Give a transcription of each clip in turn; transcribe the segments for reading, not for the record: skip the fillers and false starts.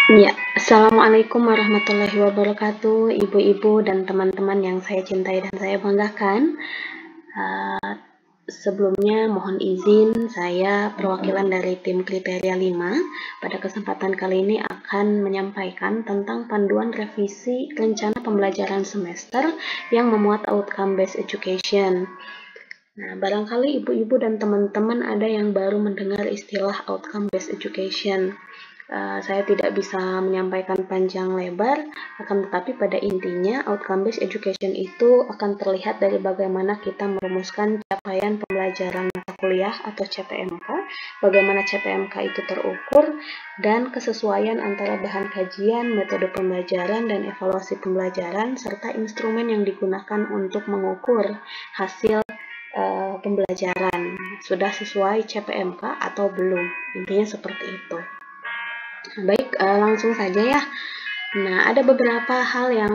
Ya, Assalamualaikum warahmatullahi wabarakatuh, ibu-ibu dan teman-teman yang saya cintai dan saya banggakan. Sebelumnya mohon izin, saya perwakilan dari tim kriteria 5. Pada kesempatan kali ini akan menyampaikan tentang panduan revisi rencana pembelajaran semester yang memuat outcome based education. Nah, barangkali ibu-ibu dan teman-teman ada yang baru mendengar istilah outcome based education. Saya tidak bisa menyampaikan panjang lebar, akan tetapi pada intinya outcome based education itu akan terlihat dari bagaimana kita merumuskan capaian pembelajaran mata kuliah atau CPMK, bagaimana CPMK itu terukur, dan kesesuaian antara bahan kajian, metode pembelajaran, dan evaluasi pembelajaran, serta instrumen yang digunakan untuk mengukur hasil pembelajaran sudah sesuai CPMK atau belum. Intinya seperti itu. Baik, langsung saja ya. Nah, ada beberapa hal yang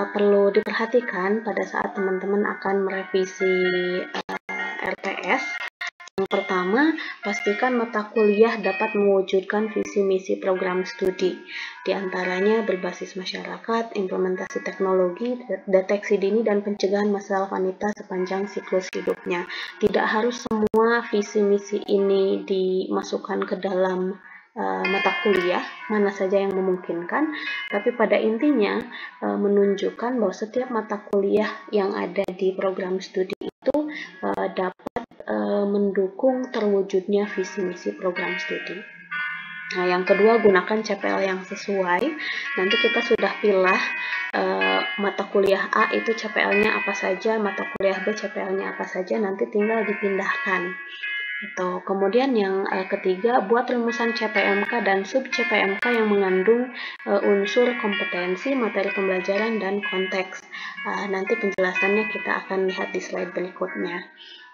perlu diperhatikan pada saat teman-teman akan merevisi RPS. Yang pertama, pastikan mata kuliah dapat mewujudkan visi misi program studi. Di antaranya berbasis masyarakat, implementasi teknologi, deteksi dini, dan pencegahan masalah wanita sepanjang siklus hidupnya. Tidak harus semua visi misi ini dimasukkan ke dalam mata kuliah, mana saja yang memungkinkan, tapi pada intinya menunjukkan bahwa setiap mata kuliah yang ada di program studi itu dapat mendukung terwujudnya visi misi program studi. Nah, yang kedua, gunakan CPL yang sesuai. Nanti kita sudah pilih mata kuliah A itu CPL-nya apa saja, mata kuliah B CPL-nya apa saja, nanti tinggal dipindahkan. Kemudian yang ketiga, buat rumusan CPMK dan sub CPMK yang mengandung unsur kompetensi, materi pembelajaran, dan konteks. Nanti penjelasannya kita akan lihat di slide berikutnya.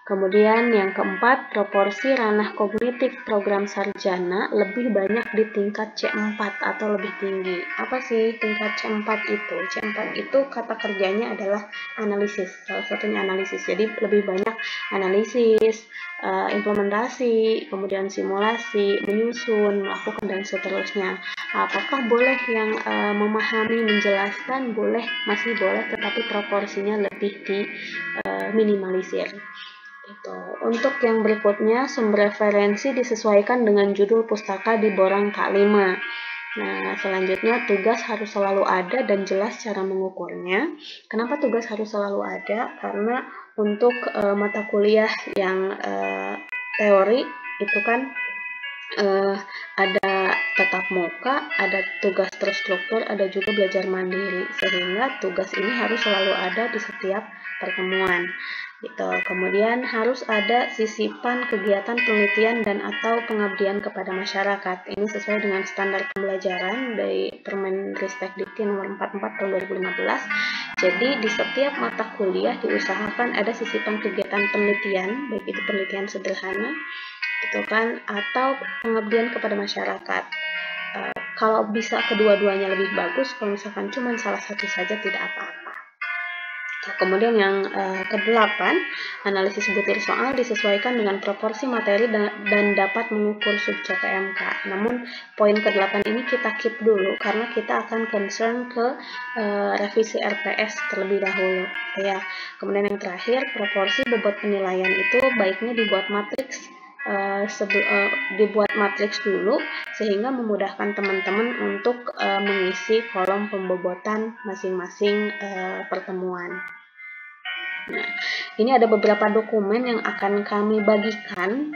Kemudian yang keempat, proporsi ranah kognitif program sarjana lebih banyak di tingkat C4 atau lebih tinggi. Apa sih tingkat C4 itu? C4 itu kata kerjanya adalah analisis, salah satunya analisis. Jadi lebih banyak analisis, implementasi, kemudian simulasi, menyusun, melakukan, dan seterusnya. Apakah boleh yang memahami, menjelaskan? Boleh, masih boleh, tetapi proporsinya lebih diminimalisir. Untuk yang berikutnya, sumber referensi disesuaikan dengan judul pustaka di borang K5. Nah, selanjutnya tugas harus selalu ada dan jelas cara mengukurnya. Kenapa tugas harus selalu ada? Karena untuk mata kuliah yang teori itu kan ada tatap muka, ada tugas terstruktur, ada juga belajar mandiri, sehingga tugas ini harus selalu ada di setiap pertemuan. Kemudian harus ada sisipan kegiatan penelitian dan atau pengabdian kepada masyarakat. Ini sesuai dengan standar pembelajaran dari Permendikbud nomor 44 tahun 2015. Jadi di setiap mata kuliah diusahakan ada sisipan kegiatan penelitian, baik itu penelitian sederhana, atau pengabdian kepada masyarakat. Kalau bisa kedua-duanya lebih bagus, kalau misalkan cuma salah satu saja tidak apa-apa. Kemudian yang ke-8, analisis butir soal disesuaikan dengan proporsi materi dan dapat mengukur sub CPMK. Namun poin ke-8 ini kita keep dulu karena kita akan concern ke revisi RPS terlebih dahulu. Ya. Kemudian yang terakhir, proporsi bobot penilaian itu baiknya dibuat matriks dulu sehingga memudahkan teman-teman untuk mengisi kolom pembobotan masing-masing pertemuan. Nah, ini ada beberapa dokumen yang akan kami bagikan.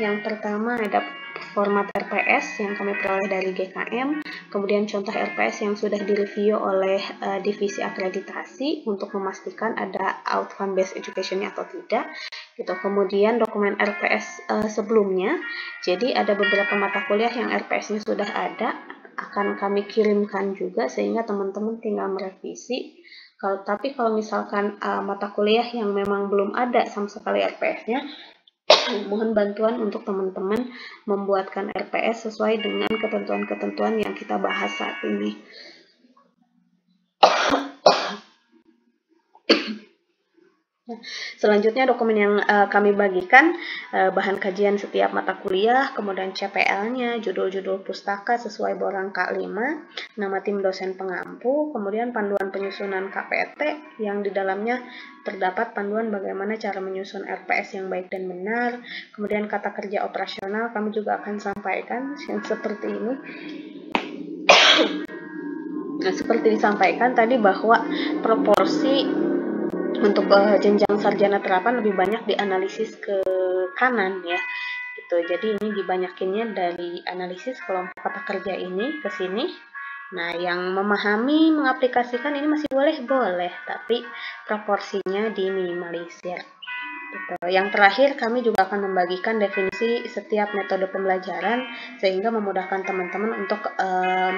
Yang pertama ada format RPS yang kami peroleh dari GKM, kemudian contoh RPS yang sudah direview oleh divisi akreditasi untuk memastikan ada outcome based education-nya atau tidak. Kemudian dokumen RPS sebelumnya. Jadi ada beberapa mata kuliah yang RPS-nya sudah ada, akan kami kirimkan juga sehingga teman-teman tinggal merevisi. Tapi kalau misalkan mata kuliah yang memang belum ada sama sekali RPS-nya, mohon bantuan untuk teman-teman membuatkan RPS sesuai dengan ketentuan-ketentuan yang kita bahas saat ini. Selanjutnya dokumen yang kami bagikan, bahan kajian setiap mata kuliah, kemudian CPL-nya, judul-judul pustaka sesuai borang K5, nama tim dosen pengampu, kemudian panduan penyusunan KPT yang di dalamnya terdapat panduan bagaimana cara menyusun RPS yang baik dan benar, kemudian kata kerja operasional kami juga akan sampaikan yang seperti ini. Nah, seperti disampaikan tadi bahwa proporsi untuk jenjang sarjana terapan lebih banyak dianalisis ke kanan ya, gitu. Jadi ini dibanyakinnya dari analisis kelompok kata kerja ini ke sini. Nah, yang memahami, mengaplikasikan ini masih boleh, tapi proporsinya diminimalisir. Gitu. Yang terakhir, kami juga akan membagikan definisi setiap metode pembelajaran sehingga memudahkan teman-teman untuk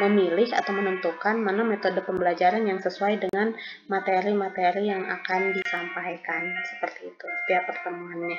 memilih atau menentukan mana metode pembelajaran yang sesuai dengan materi-materi yang akan disampaikan. Seperti itu setiap pertemuannya.